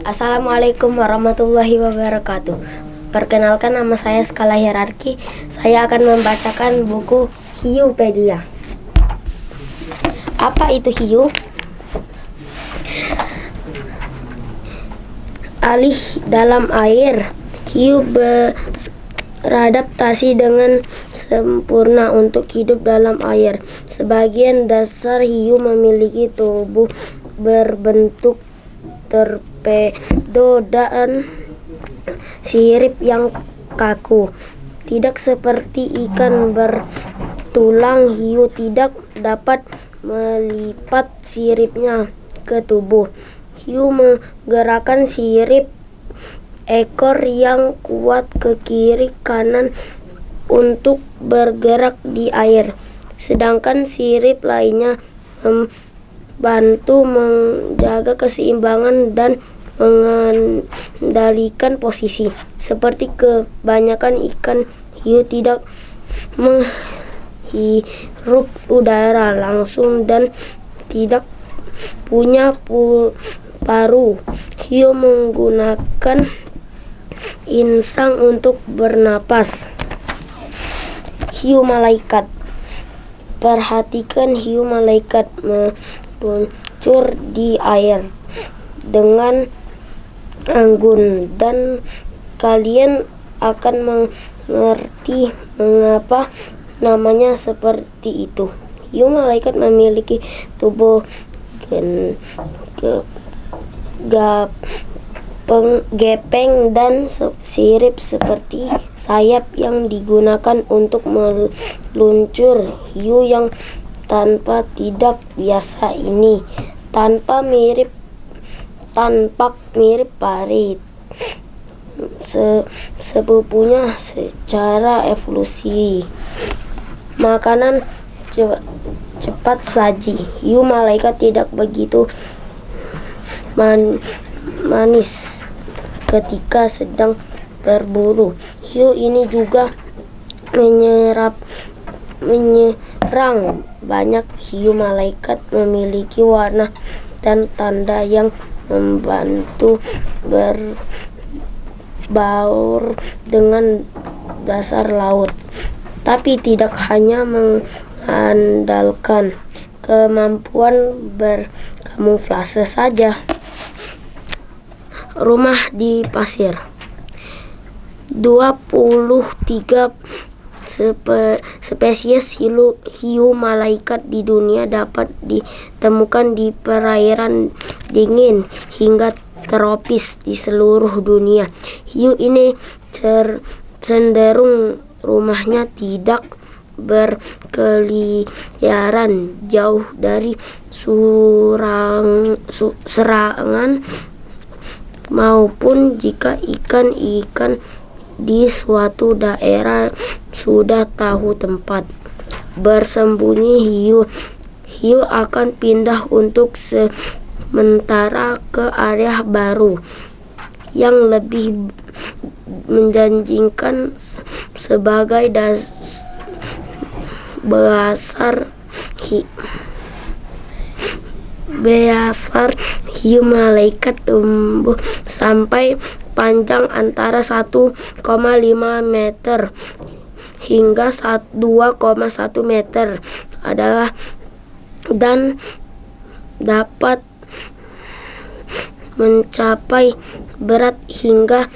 Assalamualaikum warahmatullahi wabarakatuh. Perkenalkan, nama saya Skala Hierarki. Saya akan membacakan buku Hiupedia. Apa itu hiu? Alih dalam air. Hiu beradaptasi dengan sempurna untuk hidup dalam air. Sebagian dasar hiu memiliki tubuh berbentuk torpedo dan sirip yang kaku. Tidak seperti ikan bertulang, hiu tidak dapat melipat siripnya ke tubuh. Hiu menggerakkan sirip ekor yang kuat ke kiri kanan untuk bergerak di air, sedangkan sirip lainnya membantu menjaga keseimbangan dan mengendalikan posisi. Seperti kebanyakan ikan, hiu tidak menghirup udara langsung dan tidak punya paru. Hiu menggunakan insang untuk bernapas. Hiu malaikat. Perhatikan, hiu malaikat meluncur di air dengan anggun, dan kalian akan mengerti mengapa namanya seperti itu. Hiu malaikat memiliki tubuh gepeng dan sirip seperti sayap yang digunakan untuk meluncur. Hiu yang tidak biasa ini tampak mirip parit sepupunya secara evolusi. Makanan cepat saji. Hiu malaikat tidak begitu manis ketika sedang berburu. Hiu ini juga menyerang. Banyak hiu malaikat memiliki warna dan tanda yang membantu berbaur dengan dasar laut, tapi tidak hanya mengandalkan kemampuan berkamuflase saja. Rumah di pasir. 23 spesies hiu malaikat di dunia dapat ditemukan di perairan dingin hingga tropis di seluruh dunia. Hiu ini cenderung rumahnya tidak berkeliaran jauh dari serangan, maupun jika ikan-ikan di suatu daerah sudah tahu tempat bersembunyi hiu akan pindah untuk sementara ke area baru yang lebih menjanjikan sebagai dasar hiu malaikat tumbuh sampai panjang antara 1,5 meter hingga 2,1 meter dan dapat mencapai berat hingga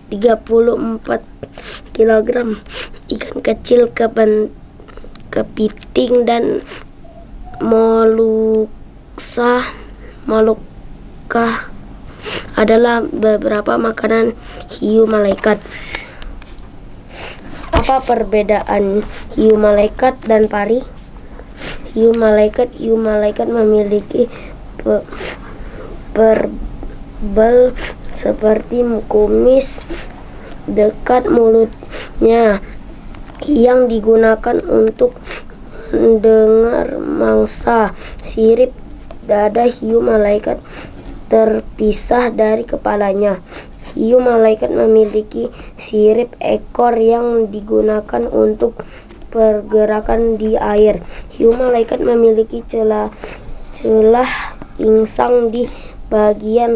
34 kg. Ikan kecil, kepiting, dan moluksa adalah beberapa makanan hiu malaikat. Apa perbedaan hiu malaikat dan pari? Hiu malaikat memiliki perbel seperti kumis dekat mulutnya yang digunakan untuk mendengar mangsa. Sirip dada hiu malaikat terpisah dari kepalanya. Hiu malaikat memiliki sirip ekor yang digunakan untuk pergerakan di air. Hiu malaikat memiliki celah insang di bagian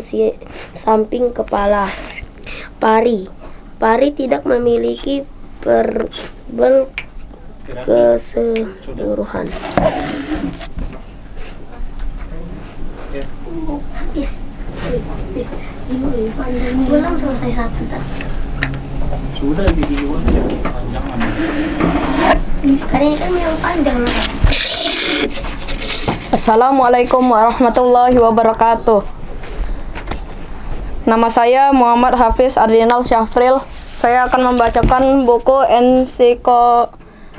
samping kepala. Pari tidak memiliki perbel keseluruhan. Habis. Belum selesai satu tadi. Sudah dibuat panjangan. Karena ini kan yang panjang. Assalamualaikum warahmatullahi wabarakatuh. Nama saya Muhammad Hafiz Ardinal Syafril. Saya akan membacakan buku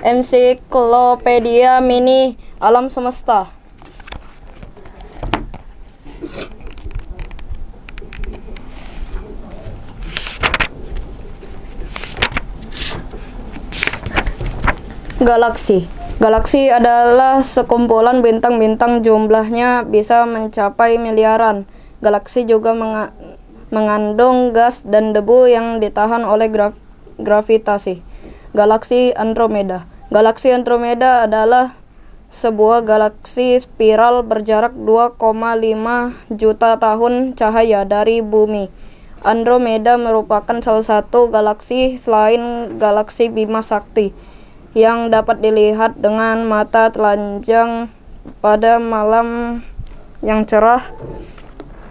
Ensiklopedia Mini Alam Semesta. Galaksi adalah sekumpulan bintang-bintang, jumlahnya bisa mencapai miliaran. Galaksi juga mengandung gas dan debu yang ditahan oleh gravitasi. Galaksi Andromeda adalah sebuah galaksi spiral berjarak 2,5 juta tahun cahaya dari bumi. Andromeda merupakan salah satu galaksi selain galaksi Bima Sakti yang dapat dilihat dengan mata telanjang pada malam yang cerah,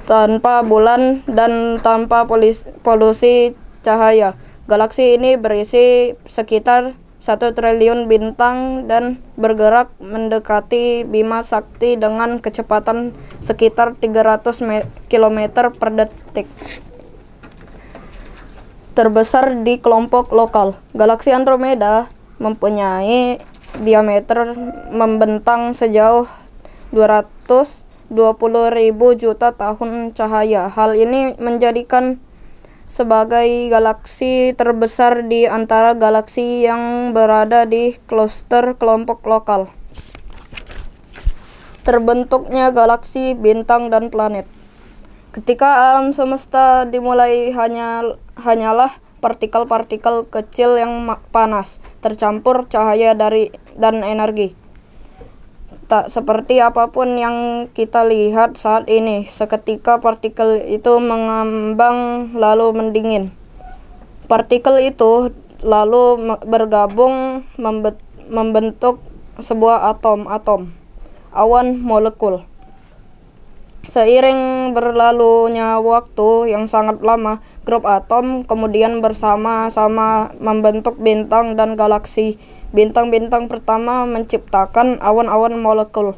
tanpa bulan dan tanpa polusi cahaya. Galaksi ini berisi sekitar 1 triliun bintang dan bergerak mendekati Bima Sakti dengan kecepatan sekitar 300 km per detik. Terbesar di kelompok lokal, galaksi Andromeda mempunyai diameter membentang sejauh 220.000 juta tahun cahaya. Hal ini menjadikan sebagai galaksi terbesar di antara galaksi yang berada di kluster kelompok lokal. Terbentuknya galaksi, bintang, dan planet. Ketika alam semesta dimulai hanyalah partikel-partikel kecil yang panas, tercampur cahaya dan energi. Tak seperti apapun yang kita lihat saat ini, seketika partikel itu mengambang lalu mendingin. Partikel itu lalu bergabung membentuk sebuah atom, awan, molekul. Seiring berlalunya waktu yang sangat lama, grup atom kemudian bersama-sama membentuk bintang dan galaksi. Bintang-bintang pertama menciptakan awan-awan molekul.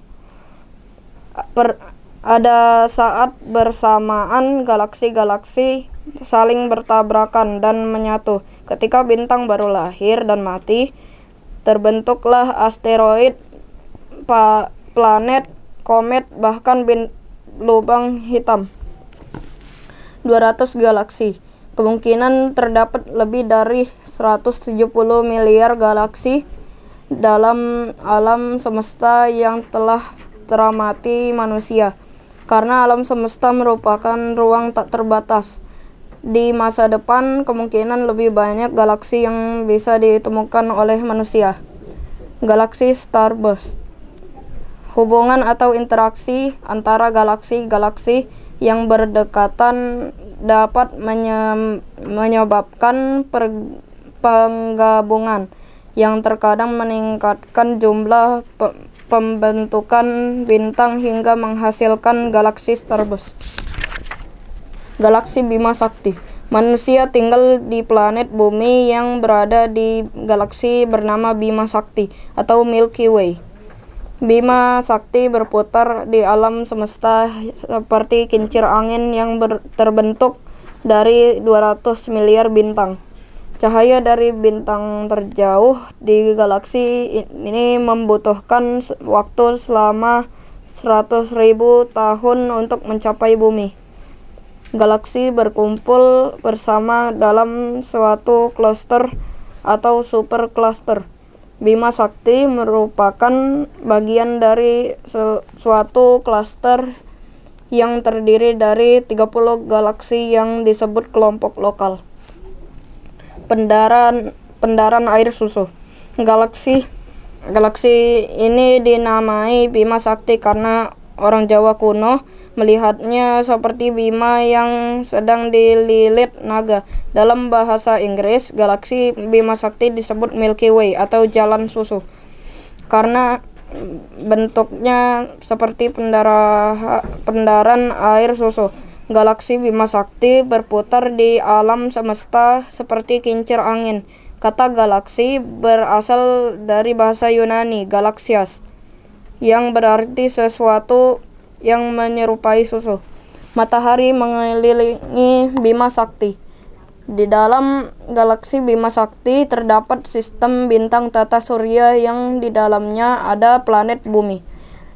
Ada saat bersamaan galaksi-galaksi saling bertabrakan dan menyatu. Ketika bintang baru lahir dan mati, terbentuklah asteroid, planet, komet, bahkan lubang hitam. 200 galaksi. Kemungkinan terdapat lebih dari 170 miliar galaksi dalam alam semesta yang telah teramati manusia. Karena alam semesta merupakan ruang tak terbatas, di masa depan kemungkinan lebih banyak galaksi yang bisa ditemukan oleh manusia. Galaksi Starburst. Hubungan atau interaksi antara galaksi-galaksi yang berdekatan dapat menyebabkan penggabungan yang terkadang meningkatkan jumlah pembentukan bintang hingga menghasilkan galaksi starburst. Galaksi Bima Sakti. Manusia tinggal di planet bumi yang berada di galaksi bernama Bima Sakti atau Milky Way. Bima Sakti berputar di alam semesta seperti kincir angin yang terbentuk dari 200 miliar bintang. Cahaya dari bintang terjauh di galaksi ini membutuhkan waktu selama 100.000 tahun untuk mencapai bumi. Galaksi berkumpul bersama dalam suatu cluster atau supercluster. Bima Sakti merupakan bagian dari suatu klaster yang terdiri dari 30 galaksi yang disebut kelompok lokal. Pendaran air susu. Galaksi ini dinamai Bima Sakti karena orang Jawa kuno melihatnya seperti bima yang sedang dililit naga. Dalam bahasa Inggris, galaksi Bima Sakti disebut Milky Way atau jalan susu karena bentuknya seperti pendaran air susu. Galaksi Bima Sakti berputar di alam semesta seperti kincir angin. Kata galaksi berasal dari bahasa Yunani galaxias, yang berarti sesuatu yang menyerupai susu. Matahari mengelilingi Bima Sakti. Di dalam galaksi Bima Sakti terdapat sistem bintang tata surya yang di dalamnya ada planet bumi.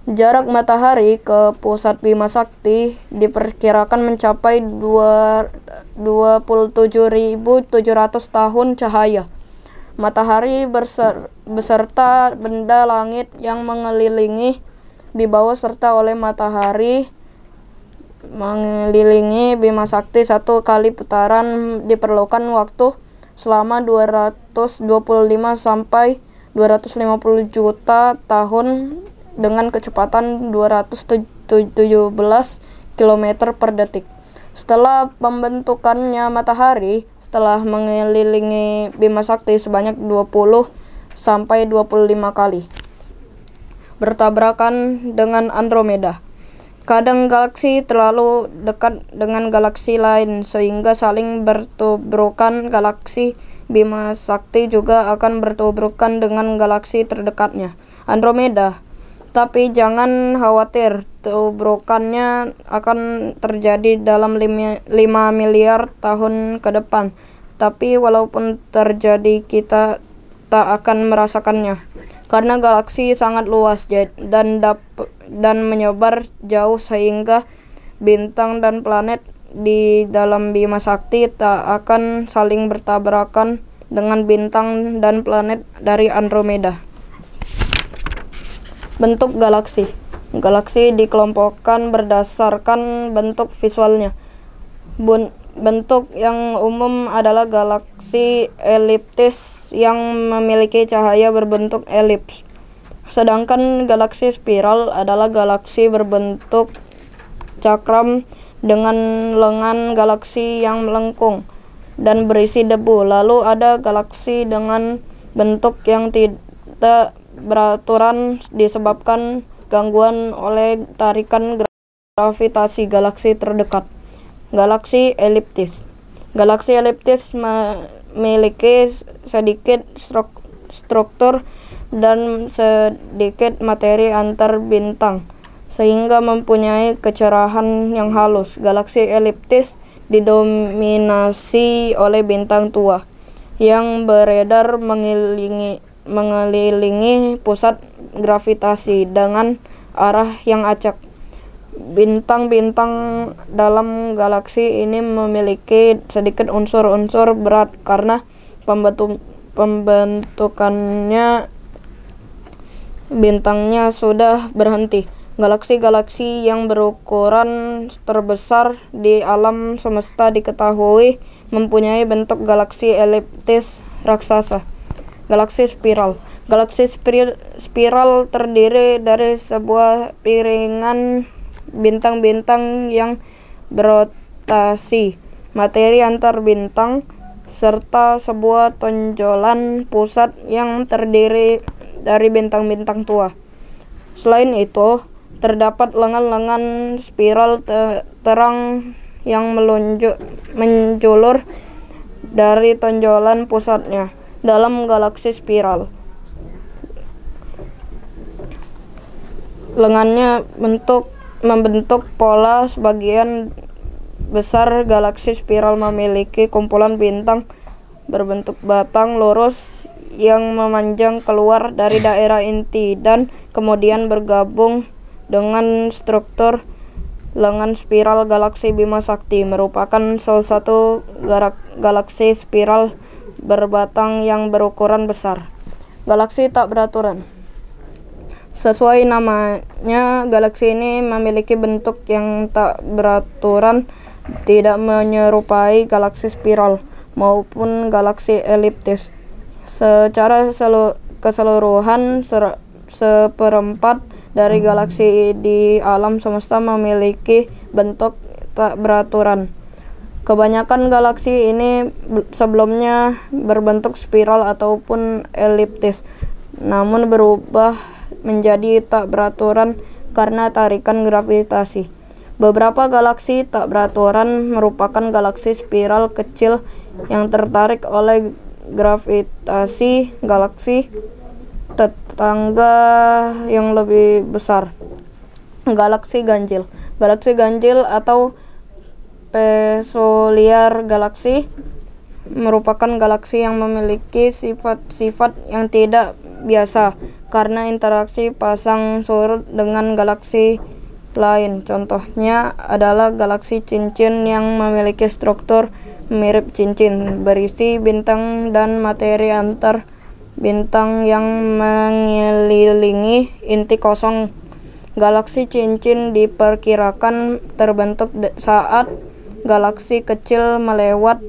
Jarak matahari ke pusat Bima Sakti diperkirakan mencapai 27.700 tahun cahaya. Matahari beserta benda langit yang mengelilingi di bawah serta oleh matahari mengelilingi Bima Sakti satu kali putaran diperlukan waktu selama 225 sampai 250 juta tahun dengan kecepatan 217 km per detik. Setelah pembentukannya matahari setelah mengelilingi Bima Sakti sebanyak 20 sampai 25 kali bertabrakan dengan Andromeda. Kadang galaksi terlalu dekat dengan galaksi lain sehingga saling bertubrukan. Galaksi Bima Sakti juga akan bertubrukan dengan galaksi terdekatnya, Andromeda. Tapi jangan khawatir, tubrukannya akan terjadi dalam 5 miliar tahun ke depan. Tapi walaupun terjadi, kita tak akan merasakannya karena galaksi sangat luas dan menyebar jauh sehingga bintang dan planet di dalam Bima Sakti tak akan saling bertabrakan dengan bintang dan planet dari Andromeda. Bentuk galaksi. Galaksi dikelompokkan berdasarkan bentuk visualnya. Bentuk yang umum adalah galaksi eliptis yang memiliki cahaya berbentuk elips. Sedangkan galaksi spiral adalah galaksi berbentuk cakram dengan lengan galaksi yang melengkung dan berisi debu. Lalu ada galaksi dengan bentuk yang tidak beraturan disebabkan gangguan oleh tarikan gravitasi galaksi terdekat. Galaksi eliptis. Galaksi eliptis memiliki sedikit struktur dan sedikit materi antar bintang sehingga mempunyai kecerahan yang halus. Galaksi eliptis didominasi oleh bintang tua yang beredar mengelilingi pusat gravitasi dengan arah yang acak. Bintang-bintang dalam galaksi ini memiliki sedikit unsur-unsur berat karena pembentukannya bintangnya sudah berhenti. Galaksi-galaksi yang berukuran terbesar di alam semesta diketahui mempunyai bentuk galaksi eliptis raksasa. Galaksi spiral. Galaksi spiral terdiri dari sebuah piringan bintang-bintang yang berotasi, materi antar bintang, serta sebuah tonjolan pusat yang terdiri dari bintang-bintang tua. Selain itu, terdapat lengan-lengan spiral terang yang menjulur dari tonjolan pusatnya dalam galaksi spiral. Lengannya membentuk pola. Sebagian besar galaksi spiral memiliki kumpulan bintang berbentuk batang lurus yang memanjang keluar dari daerah inti dan kemudian bergabung dengan struktur lengan spiral. Galaksi Bima Sakti merupakan salah satu galaksi spiral berbatang yang berukuran besar. Galaksi tak beraturan. Sesuai namanya, galaksi ini memiliki bentuk yang tak beraturan, tidak menyerupai galaksi spiral maupun galaksi eliptis. Secara keseluruhan, seperempat dari galaksi di alam semesta memiliki bentuk tak beraturan. Kebanyakan galaksi ini sebelumnya berbentuk spiral ataupun eliptis, namun berubah menjadi tak beraturan karena tarikan gravitasi. Beberapa galaksi tak beraturan merupakan galaksi spiral kecil yang tertarik oleh gravitasi galaksi tetangga yang lebih besar. Galaksi ganjil. Galaksi ganjil atau peculiar galaksi merupakan galaksi yang memiliki sifat-sifat yang tidak biasa karena interaksi pasang surut dengan galaksi lain. Contohnya adalah galaksi cincin yang memiliki struktur mirip cincin, berisi bintang dan materi antar bintang yang mengelilingi inti kosong. Galaksi cincin diperkirakan terbentuk saat galaksi kecil melewati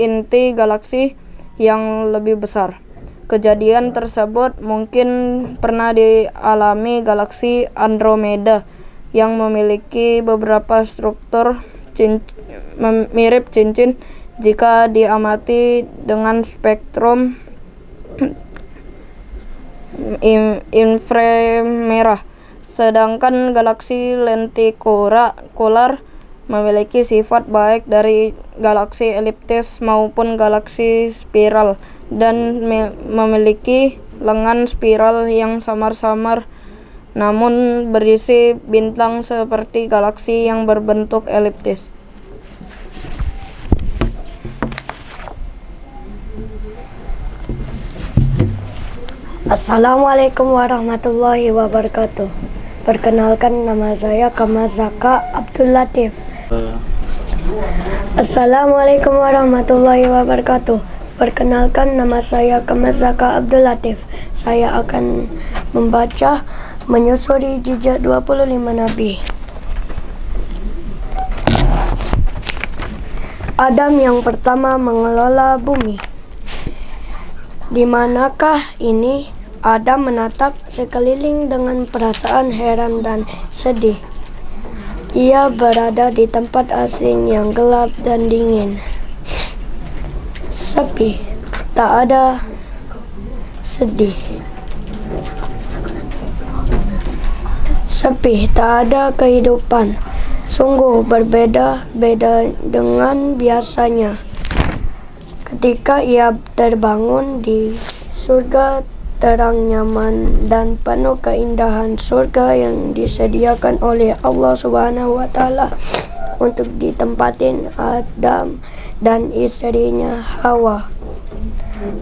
inti galaksi yang lebih besar. Kejadian tersebut mungkin pernah dialami galaksi Andromeda yang memiliki beberapa struktur mirip cincin jika diamati dengan spektrum inframerah. Sedangkan galaksi lentikular memiliki sifat baik dari galaksi eliptis maupun galaksi spiral dan memiliki lengan spiral yang samar-samar namun berisi bintang seperti galaksi yang berbentuk eliptis. Assalamualaikum warahmatullahi wabarakatuh. Perkenalkan, nama saya Kamazaka Abdul Latif. Assalamualaikum warahmatullahi wabarakatuh. Perkenalkan, nama saya Kamazaka Abdul Latif. Saya akan membaca menyusuri jejak 25 Nabi. Adam yang pertama mengelola bumi. Di manakah ini? Adam menatap sekeliling dengan perasaan heran dan sedih. Ia berada di tempat asing yang gelap dan dingin. Sepi, tak ada sedih. Sepi, tak ada kehidupan. Sungguh berbeda-beda dengan biasanya. Ketika ia terbangun di surga terang, nyaman, dan penuh keindahan surga yang disediakan oleh Allah Subhanahu wa Ta'ala untuk ditempatin Adam dan istrinya Hawa.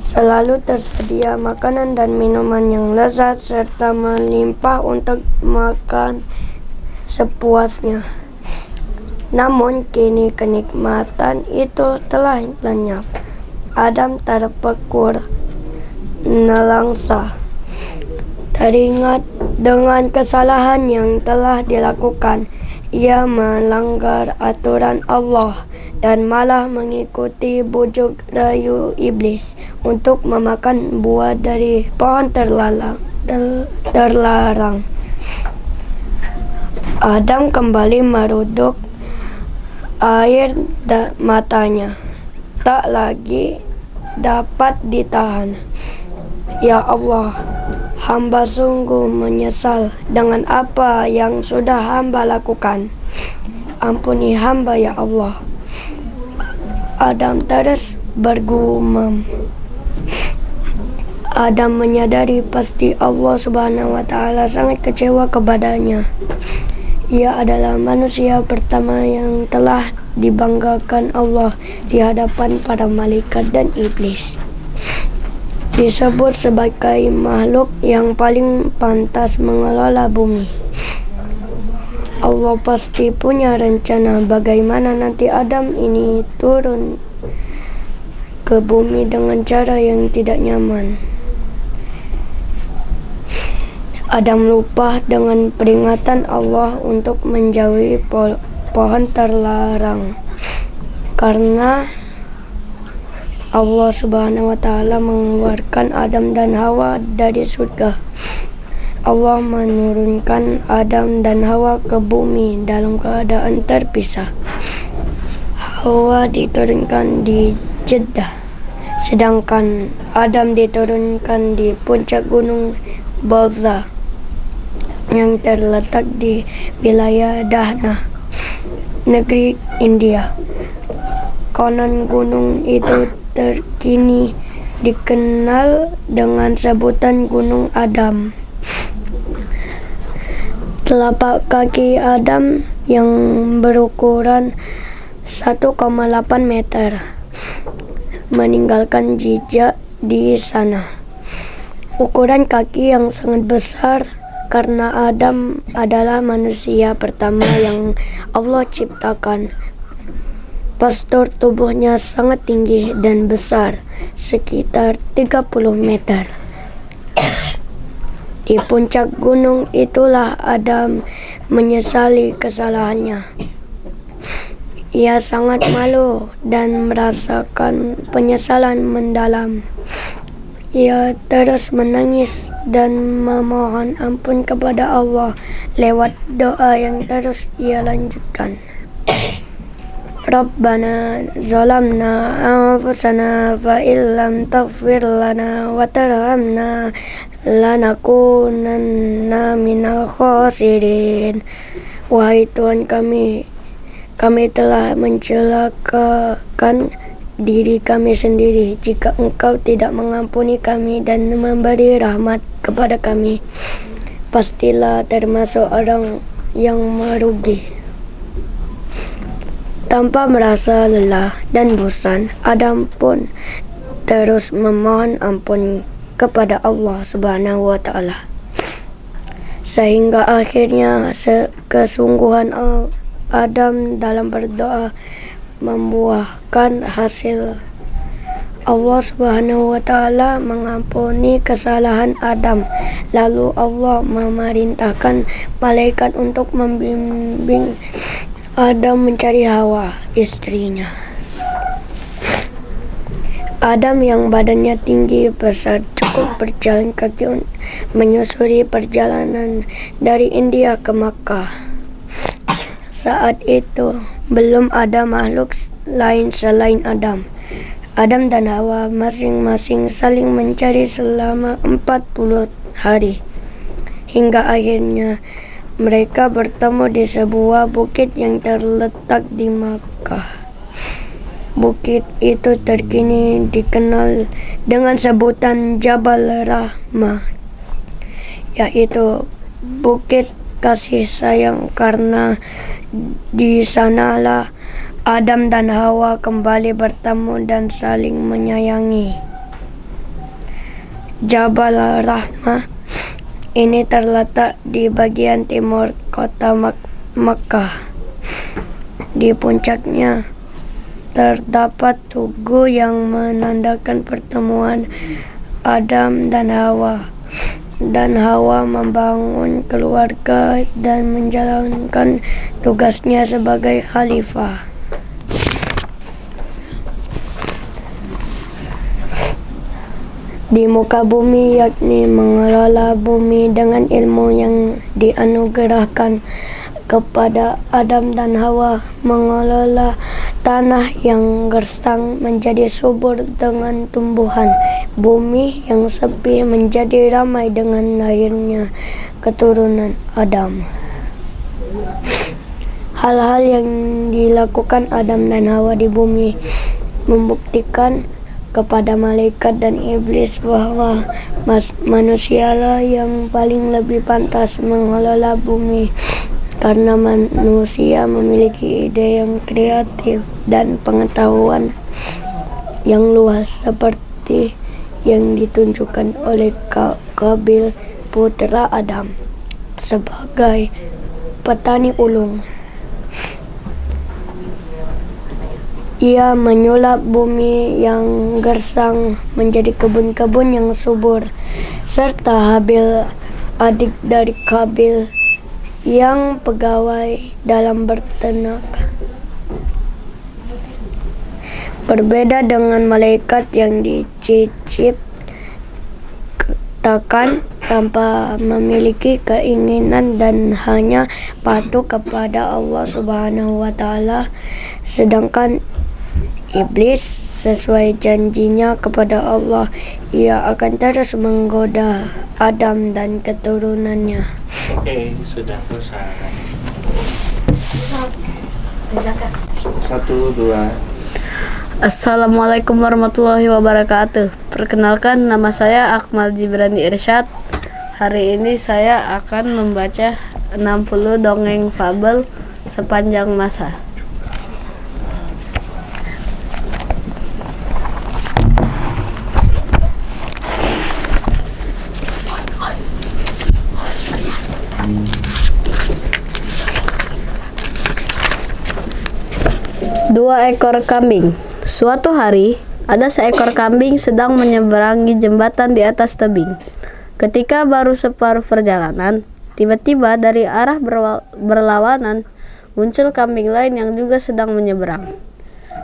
Selalu tersedia makanan dan minuman yang lezat serta melimpah untuk makan sepuasnya. Namun kini kenikmatan itu telah lenyap. Adam terpekur nelangsa, teringat dengan kesalahan yang telah dilakukan. Ia melanggar aturan Allah dan malah mengikuti bujuk rayu iblis untuk memakan buah dari pohon terlarang. Adam kembali meruduk air matanya, tak lagi dapat ditahan. Ya Allah, hamba sungguh menyesal dengan apa yang sudah hamba lakukan. Ampuni hamba ya Allah. Adam terus bergumam. Adam menyadari pasti Allah Subhanahu wa Ta'ala sangat kecewa kepadanya. Ia adalah manusia pertama yang telah dibanggakan Allah di hadapan para malaikat dan iblis. Disebut sebagai makhluk yang paling pantas mengelola bumi. Allah pasti punya rencana bagaimana nanti Adam ini turun ke bumi dengan cara yang tidak nyaman. Adam lupa dengan peringatan Allah untuk menjauhi pohon terlarang karena Allah Subhanahu wa Ta'ala mengeluarkan Adam dan Hawa dari surga. Allah menurunkan Adam dan Hawa ke bumi dalam keadaan terpisah. Hawa diturunkan di Jeddah, sedangkan Adam diturunkan di puncak gunung Balza yang terletak di wilayah Dahna, negeri India. Konon gunung itu terkini dikenal dengan sebutan Gunung Adam. Telapak kaki Adam yang berukuran 1,8 meter meninggalkan jejak di sana. Ukuran kaki yang sangat besar karena Adam adalah manusia pertama yang Allah ciptakan. Postur tubuhnya sangat tinggi dan besar, sekitar 30 meter. Di puncak gunung itulah Adam menyesali kesalahannya. Ia sangat malu dan merasakan penyesalan mendalam. Ia terus menangis dan memohon ampun kepada Allah lewat doa yang terus ia lanjutkan. Rabbana zalamna anfusana fa illam taghfir lana wa tarhamna lanakunanna minal khasirin. Wahai Tuhan kami telah mencelakakan diri kami sendiri. Jika Engkau tidak mengampuni kami dan memberi rahmat kepada kami, pastilah termasuk orang yang merugi. Tanpa merasa lelah dan bosan, Adam pun terus memohon ampun kepada Allah Subhanahu wa Ta'ala, sehingga akhirnya kesungguhan Adam dalam berdoa membuahkan hasil. Allah Subhanahu wa Ta'ala mengampuni kesalahan Adam. Lalu Allah memerintahkan malaikat untuk membimbing Adam mencari Hawa, istrinya. Adam yang badannya tinggi besar cukup berjalan kaki menyusuri perjalanan dari India ke Makkah. Saat itu belum ada makhluk lain selain Adam. Adam dan Hawa masing-masing saling mencari selama 40 hari. Hingga akhirnya mereka bertemu di sebuah bukit yang terletak di Makkah. Bukit itu terkini dikenal dengan sebutan Jabal Rahmah, yaitu Bukit Kasih Sayang, karena di sanalah Adam dan Hawa kembali bertemu dan saling menyayangi. Jabal Rahmah ini terletak di bagian timur kota Makkah. Di puncaknya terdapat tugu yang menandakan pertemuan Adam dan Hawa. Dan Hawa membangun keluarga dan menjalankan tugasnya sebagai khalifah. Di muka bumi, yakni mengelola bumi dengan ilmu yang dianugerahkan kepada Adam dan Hawa, mengelola tanah yang gersang menjadi subur dengan tumbuhan, bumi yang sepi menjadi ramai dengan lahirnya keturunan Adam. Hal-hal yang dilakukan Adam dan Hawa di bumi membuktikan kepada malaikat dan iblis bahwa manusialah yang paling lebih pantas mengelola bumi, karena manusia memiliki ide yang kreatif dan pengetahuan yang luas, seperti yang ditunjukkan oleh Qabil putra Adam sebagai petani ulung. Ia menyulap bumi yang gersang menjadi kebun-kebun yang subur, serta Habil, adik dari Qabil, yang pegawai dalam berternak. Berbeda dengan malaikat yang diciptakan tanpa memiliki keinginan dan hanya patuh kepada Allah Subhanahu wa taala, sedangkan iblis sesuai janjinya kepada Allah, ia akan terus menggoda Adam dan keturunannya. Oke, sudah selesai. 1, 2. Assalamualaikum warahmatullahi wabarakatuh. Perkenalkan, nama saya Akmal Jibrani Irsyad. Hari ini saya akan membaca 60 dongeng fabel sepanjang masa. Dua ekor kambing. Suatu hari, ada seekor kambing sedang menyeberangi jembatan di atas tebing. Ketika baru separuh perjalanan, tiba-tiba dari arah berlawanan muncul kambing lain yang juga sedang menyeberang.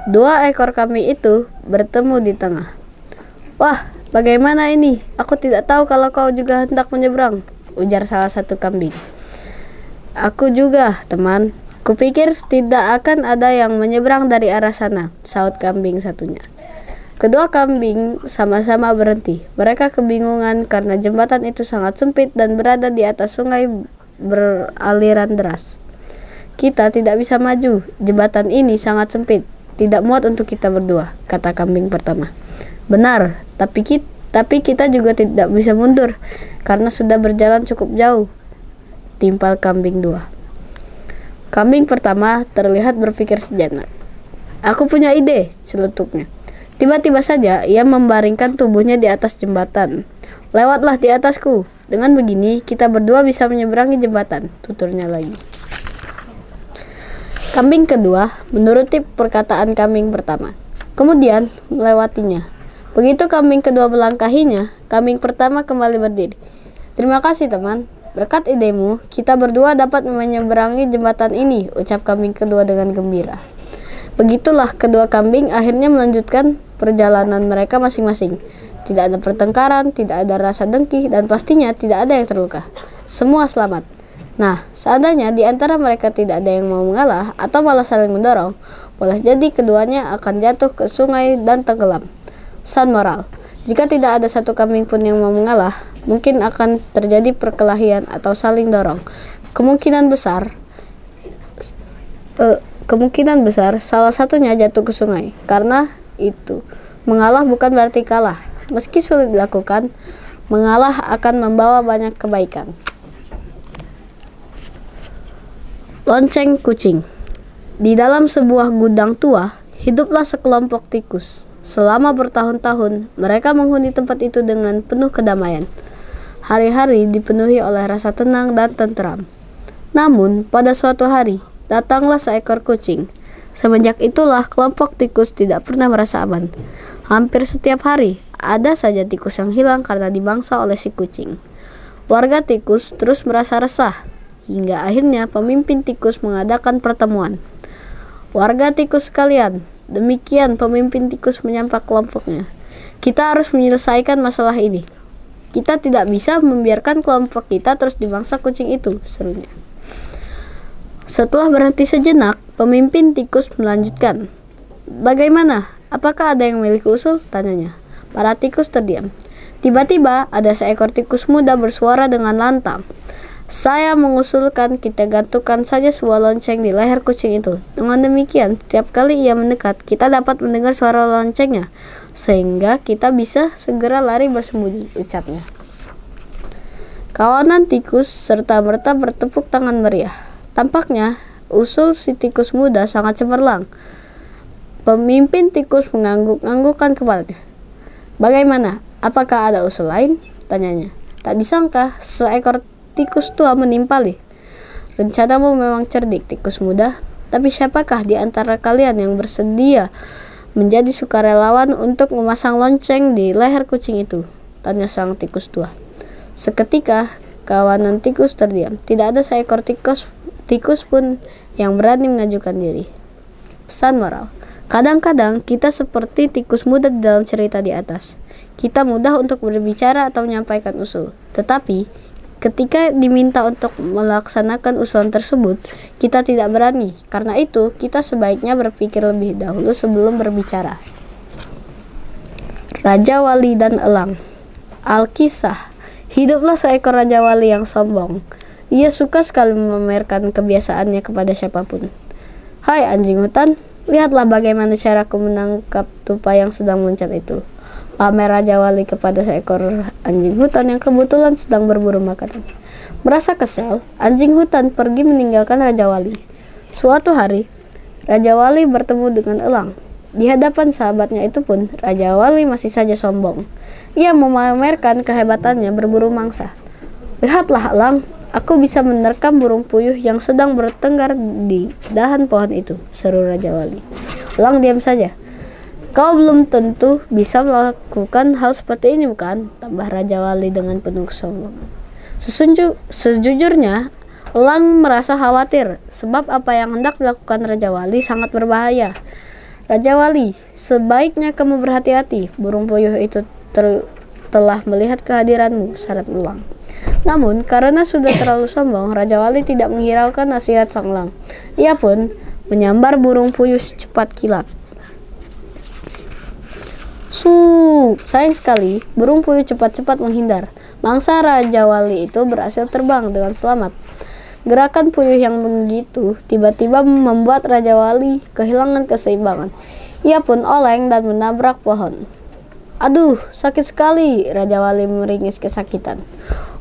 Dua ekor kambing itu bertemu di tengah. "Wah, bagaimana ini? Aku tidak tahu kalau kau juga hendak menyeberang," ujar salah satu kambing. "Aku juga, teman. Kupikir tidak akan ada yang menyeberang dari arah sana," sahut kambing satunya. Kedua kambing sama-sama berhenti. Mereka kebingungan karena jembatan itu sangat sempit dan berada di atas sungai beraliran deras. "Kita tidak bisa maju. Jembatan ini sangat sempit. Tidak muat untuk kita berdua," kata kambing pertama. "Benar, tapi kita juga tidak bisa mundur karena sudah berjalan cukup jauh," timpal kambing dua. Kambing pertama terlihat berpikir sejenak. "Aku punya ide," celetuknya. Tiba-tiba saja ia membaringkan tubuhnya di atas jembatan. "Lewatlah di atasku. Dengan begini kita berdua bisa menyeberangi jembatan," tuturnya lagi. Kambing kedua menuruti perkataan kambing pertama, kemudian melewatinya. Begitu kambing kedua melangkahinya, kambing pertama kembali berdiri. "Terima kasih, teman. Berkat idemu, kita berdua dapat menyeberangi jembatan ini," ucap kambing kedua dengan gembira. Begitulah kedua kambing akhirnya melanjutkan perjalanan mereka masing-masing. Tidak ada pertengkaran, tidak ada rasa dengki, dan pastinya tidak ada yang terluka. Semua selamat. Nah, seandainya di antara mereka tidak ada yang mau mengalah atau malah saling mendorong, boleh jadi keduanya akan jatuh ke sungai dan tenggelam. Pesan moral: jika tidak ada satu kambing pun yang mau mengalah, mungkin akan terjadi perkelahian atau saling dorong. Kemungkinan besar salah satunya jatuh ke sungai. Karena itu, mengalah bukan berarti kalah. Meski sulit dilakukan, mengalah akan membawa banyak kebaikan. Lonceng kucing. Di dalam sebuah gudang tua, hiduplah sekelompok tikus. Selama bertahun-tahun, mereka menghuni tempat itu dengan penuh kedamaian. Hari-hari dipenuhi oleh rasa tenang dan tentram. Namun, pada suatu hari, datanglah seekor kucing. Semenjak itulah kelompok tikus tidak pernah merasa aman. Hampir setiap hari, ada saja tikus yang hilang karena dimangsa oleh si kucing. Warga tikus terus merasa resah, hingga akhirnya pemimpin tikus mengadakan pertemuan. "Warga tikus sekalian," demikian pemimpin tikus menyapa kelompoknya, "kita harus menyelesaikan masalah ini. Kita tidak bisa membiarkan kelompok kita terus dimangsa kucing itu," serunya. Setelah berhenti sejenak, pemimpin tikus melanjutkan. "Bagaimana? Apakah ada yang memiliki usul?" tanyanya. Para tikus terdiam. Tiba-tiba ada seekor tikus muda bersuara dengan lantang. "Saya mengusulkan kita gantungkan saja sebuah lonceng di leher kucing itu. Dengan demikian, setiap kali ia mendekat, kita dapat mendengar suara loncengnya, sehingga kita bisa segera lari bersembunyi," ucapnya. Kawanan tikus serta-merta bertepuk tangan meriah. Tampaknya usul si tikus muda sangat cemerlang. Pemimpin tikus mengangguk-anggukkan kepalanya. "Bagaimana? Apakah ada usul lain?" tanyanya. Tak disangka, seekor tikus tua menimpali. "Rencanamu memang cerdik, tikus muda. Tapi siapakah di antara kalian yang bersedia menjadi sukarelawan untuk memasang lonceng di leher kucing itu?" tanya sang tikus tua. Seketika, kawanan tikus terdiam. Tidak ada seekor tikus pun yang berani mengajukan diri. Pesan moral: Kadang-kadang kita seperti tikus muda di dalam cerita di atas. Kita mudah untuk berbicara atau menyampaikan usul, tetapi ketika diminta untuk melaksanakan usulan tersebut, kita tidak berani. Karena itu, kita sebaiknya berpikir lebih dahulu sebelum berbicara. Raja Wali dan Elang. Alkisah. Hiduplah seekor Raja Wali yang sombong. Ia suka sekali memamerkan kebiasaannya kepada siapapun. Hai anjing hutan, lihatlah bagaimana caraku menangkap tupai yang sedang meloncat itu. Pamer Raja Wali kepada seekor anjing hutan yang kebetulan sedang berburu makanan. Merasa kesal, anjing hutan pergi meninggalkan Raja Wali. Suatu hari, Raja Wali bertemu dengan Elang. Di hadapan sahabatnya itu pun, Raja Wali masih saja sombong. Ia memamerkan kehebatannya berburu mangsa. Lihatlah Elang, aku bisa menerkam burung puyuh yang sedang bertengkar di dahan pohon itu, seru Raja Wali. Elang diam saja. Kau belum tentu bisa melakukan hal seperti ini, bukan? Tambah Raja Wali dengan penuh sombong. Sejujurnya, Elang merasa khawatir, sebab apa yang hendak dilakukan Raja Wali sangat berbahaya. Raja Wali, sebaiknya kamu berhati-hati, burung puyuh itu telah melihat kehadiranmu, syarat Elang. Namun, karena sudah terlalu sombong, Raja Wali tidak menghiraukan nasihat sang Elang. Ia pun menyambar burung puyuh secepat kilat. Sayang sekali, burung puyuh cepat-cepat menghindar. Mangsa Raja Wali itu berhasil terbang dengan selamat. Gerakan puyuh yang begitu tiba-tiba membuat Raja Wali kehilangan keseimbangan. Ia pun oleng dan menabrak pohon. Aduh, sakit sekali, Raja Wali meringis kesakitan.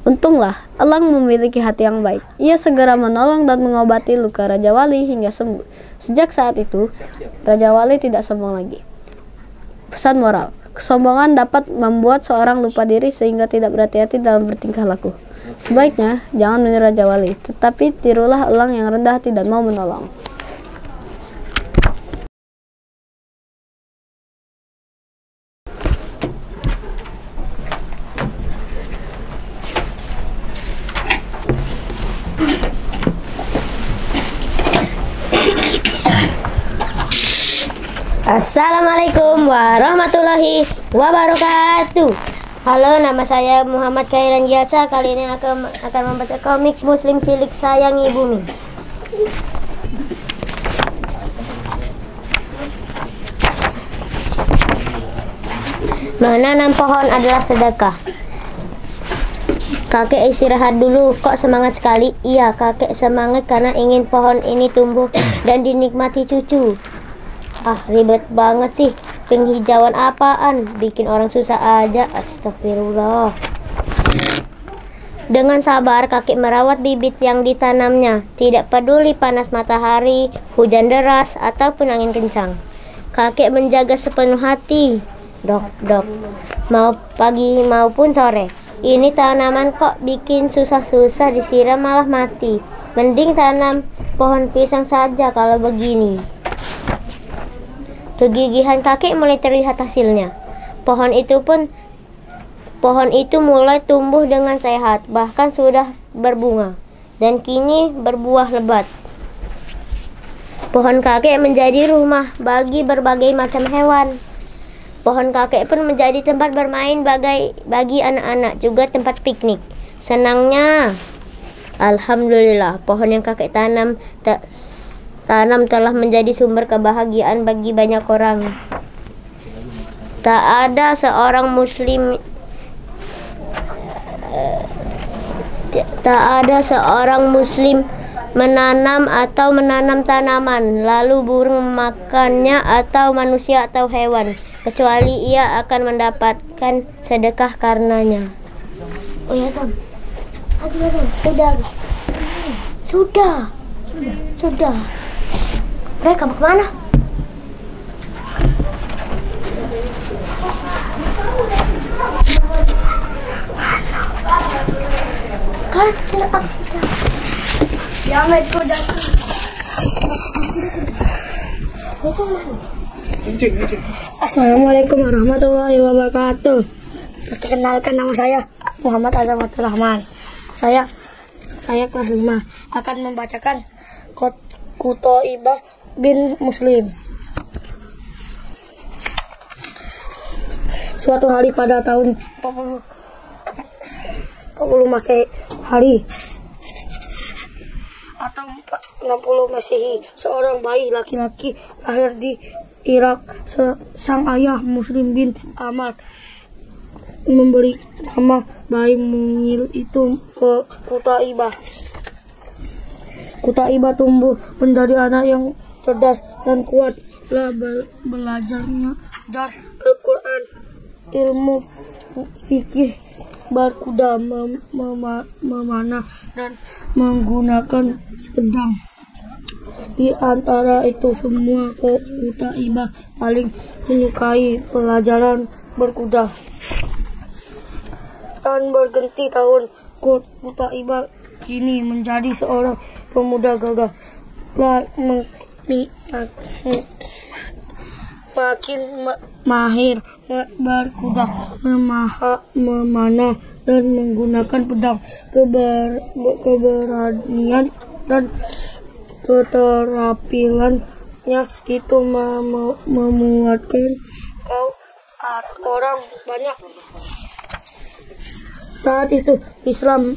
Untunglah, Elang memiliki hati yang baik. Ia segera menolong dan mengobati luka Raja Wali hingga sembuh. Sejak saat itu, Raja Wali tidak sombong lagi. Pesan moral, kesombongan dapat membuat seorang lupa diri sehingga tidak berhati-hati dalam bertingkah laku. Sebaiknya jangan meniru Raja Wali, tetapi tirulah Elang yang rendah hati dan mau menolong. Assalamualaikum warahmatullahi wabarakatuh. Halo, nama saya Muhammad Khairan Giasa. Kali ini akan membaca komik Muslim Cilik Sayangi Bumi. Menanam pohon adalah sedekah. Kakek istirahat dulu, kok semangat sekali? Iya, kakek semangat karena ingin pohon ini tumbuh dan dinikmati cucu. Ah, ribet banget sih. Penghijauan apaan? Bikin orang susah aja. Astagfirullah. Dengan sabar kakek merawat bibit yang ditanamnya. Tidak peduli panas matahari, hujan deras, ataupun angin kencang. Kakek menjaga sepenuh hati. Dok, mau pagi maupun sore. Ini tanaman kok bikin susah-susah disiram malah mati. Mending tanam pohon pisang saja kalau begini. Kegigihan kakek mulai terlihat hasilnya. Pohon itu mulai tumbuh dengan sehat, bahkan sudah berbunga, dan kini berbuah lebat. Pohon kakek menjadi rumah bagi berbagai macam hewan. Pohon kakek pun menjadi tempat bermain bagi anak-anak, juga tempat piknik. Senangnya, alhamdulillah, pohon yang kakek tanam telah menjadi sumber kebahagiaan bagi banyak orang. Tak ada seorang muslim menanam tanaman lalu burung memakannya, atau manusia atau hewan, kecuali ia akan mendapatkan sedekah karenanya. Oh ya Sam, sudah. Mereka mau kemana? Assalamualaikum warahmatullahi wabarakatuh. Perkenalkan, nama saya Muhammad Azamatul Rahman. Saya kelas 5 akan membacakan Kuthaibah bin Muslim. Suatu hari pada tahun 40 Masehi atau 60 Masehi, seorang bayi laki-laki lahir di Irak. Sang ayah Muslim bin Ammar memberi nama bayi mungil itu ke Qutaibah. Qutaibah tumbuh menjadi anak yang cerdas dan kuat. Belajarnya dari Al-Quran, ilmu fikih, berkuda, memanah, dan menggunakan pedang. Di antara itu semua, Qutaibah paling menyukai pelajaran berkuda. Dan berganti tahun, Qutaibah kini menjadi seorang pemuda gagah, makin mahir berkuda, memanah, dan menggunakan pedang. Keberanian dan keterampilannya itu memuatkan orang banyak. Saat itu Islam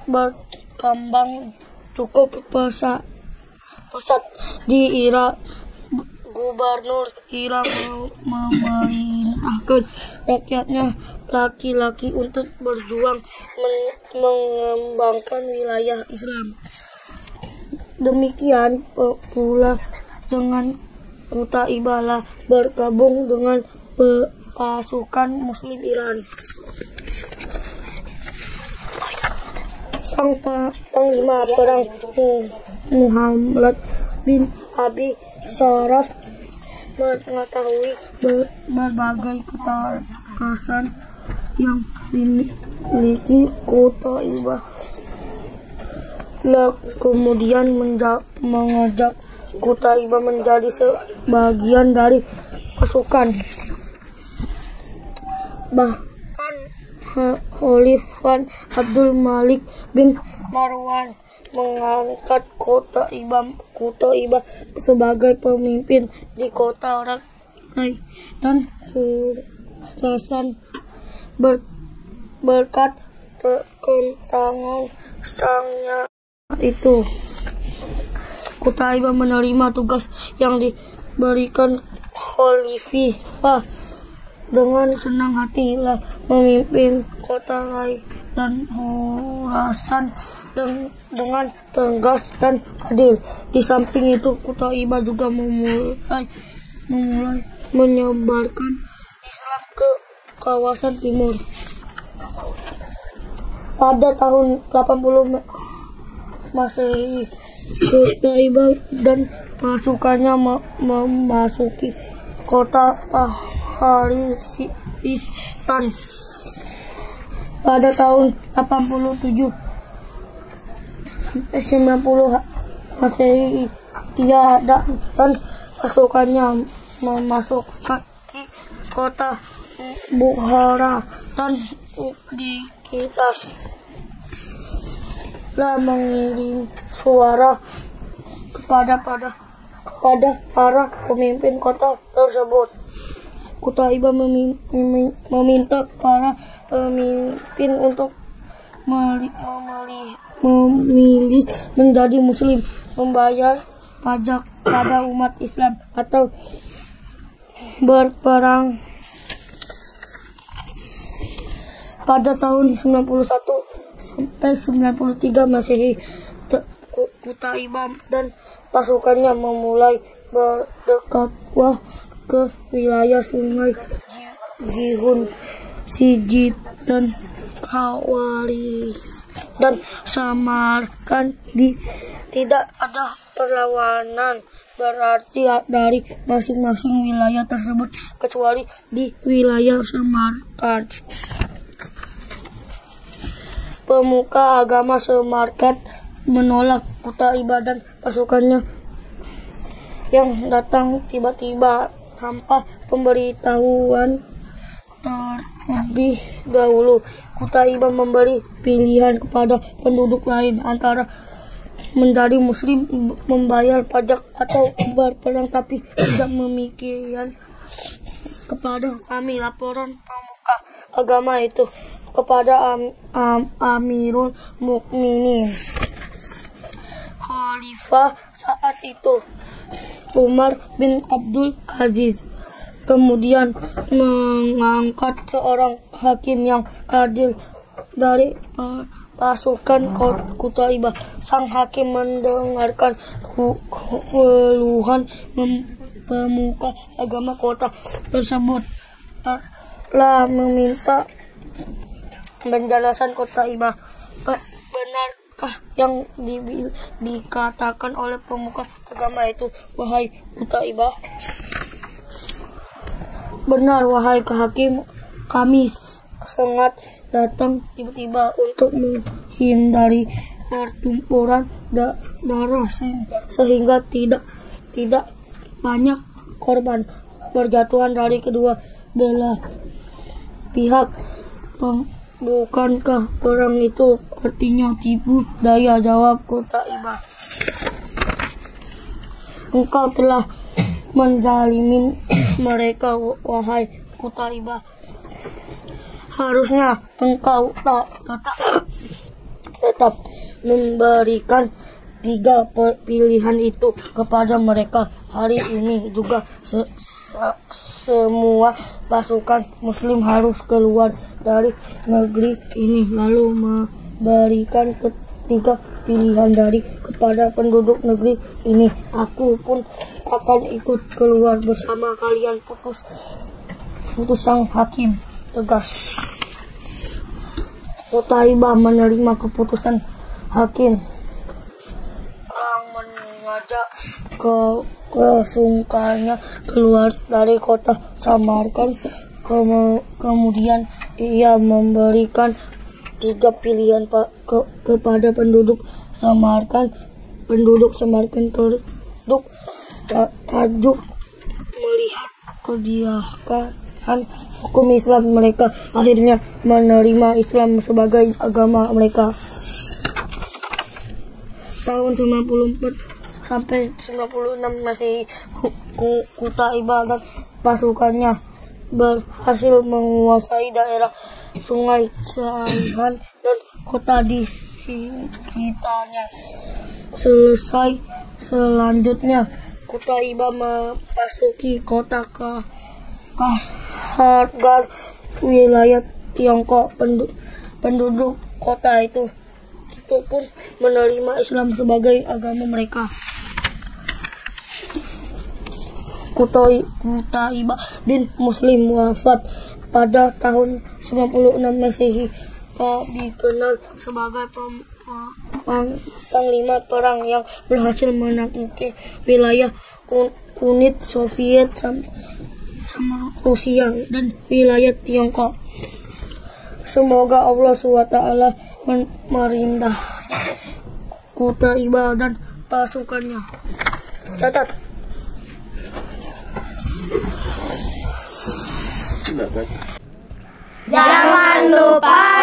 berkembang cukup pesat di Irak. Gubernur Irak memerintahkan rakyatnya laki-laki untuk berjuang mengembangkan wilayah Islam. Demikian pula dengan Qutaibah bergabung dengan pasukan Muslim Iran. Sang panglima perang Muhammad bin Abi Sharaf mengetahui berbagai keterbatasan yang dimiliki Qutaibah, kemudian mengajak Qutaibah menjadi sebagian dari pasukan. Bahkan Khalifah Abdul Malik bin Marwan mengangkat Qutaibah sebagai pemimpin di kota Rai dan Khurasan. Berkat ketentangannya itu, Qutaibah menerima tugas yang diberikan Khalifah. Dengan senang hati memimpin kota Rai dan Khurasan dengan tegas dan adil. Di samping itu, Qutaibah juga memulai menyebarkan Islam ke kawasan timur. Pada tahun 80 Masehi, Qutaibah dan pasukannya memasuki kota Taharistan. Pada tahun 87 sampai 90 Masehi, dia dan pasukannya memasuki kota Bukhara dan Uqdiyas. Mengirim suara kepada para pemimpin kota tersebut. Qutaibah meminta para pemimpin untuk memilih menjadi Muslim, membayar pajak pada umat Islam, atau berperang. Pada tahun 91 sampai 93 Masehi, Qutaibah dan pasukannya memulai berdakwah ke wilayah Sungai Gihun, Sijid, dan Khawarizm dan Samarkand. Tidak ada perlawanan berarti dari masing-masing wilayah tersebut kecuali di wilayah Samarkand. Pemuka agama Samarkand menolak Qutaibah dan pasukannya yang datang tiba-tiba tanpa pemberitahuan terlebih dahulu. Qutaibah memberi pilihan kepada penduduk lain antara menjadi Muslim, membayar pajak, atau berperang, tapi tidak kepada kami laporan pemuka agama itu kepada Amirul Mukminin Khalifah saat itu Umar bin Abdul Aziz. Kemudian mengangkat seorang hakim yang adil dari pasukan Qutaibah. Sang hakim mendengarkan keluhan pemuka agama kota tersebut, telah meminta penjelasan Qutaibah. Benarkah yang dikatakan oleh pemuka agama itu, wahai Qutaibah? Benar, wahai hakim, kami sangat datang tiba-tiba untuk menghindari pertempuran darah sehingga tidak banyak korban berjatuhan dari kedua belah pihak. Bukankah perang itu artinya tipu daya? Jawab Qutaibah. Engkau telah menzalimi mereka, wahai Qutaibah. Harusnya engkau tetap memberikan 3 pilihan itu kepada mereka. Hari ini juga semua pasukan muslim harus keluar dari negeri ini, lalu memberikan 3 pilihan dari kepada penduduk negeri ini. Aku pun akan ikut keluar bersama kalian. Putus sang hakim tegas. Qutaibah menerima keputusan hakim. Perang mengajak kesungkannya keluar dari kota Samarkand. Kemudian ia memberikan 3 pilihan kepada penduduk Samarkand. Penduduk Samarkand tajuk melihat kebijakan hukum Islam. Mereka akhirnya menerima Islam sebagai agama mereka. Tahun 94 sampai 96 Masehi, Qutaibah dan pasukannya berhasil menguasai daerah Sungai Saihan dan kota di sekitarnya. Selanjutnya Qutaibah memasuki kota Kashgar, wilayah Tiongkok. Penduduk kota itu pun menerima Islam sebagai agama mereka. Qutaibah bin Muslim wafat pada tahun 96 Masehi. Dikenal sebagai panglima perang yang berhasil menaklukkan wilayah Unit Soviet sama Rusia dan wilayah Tiongkok. Semoga Allah SWT merindah Qutaibah dan pasukannya. Catat. Jangan lupa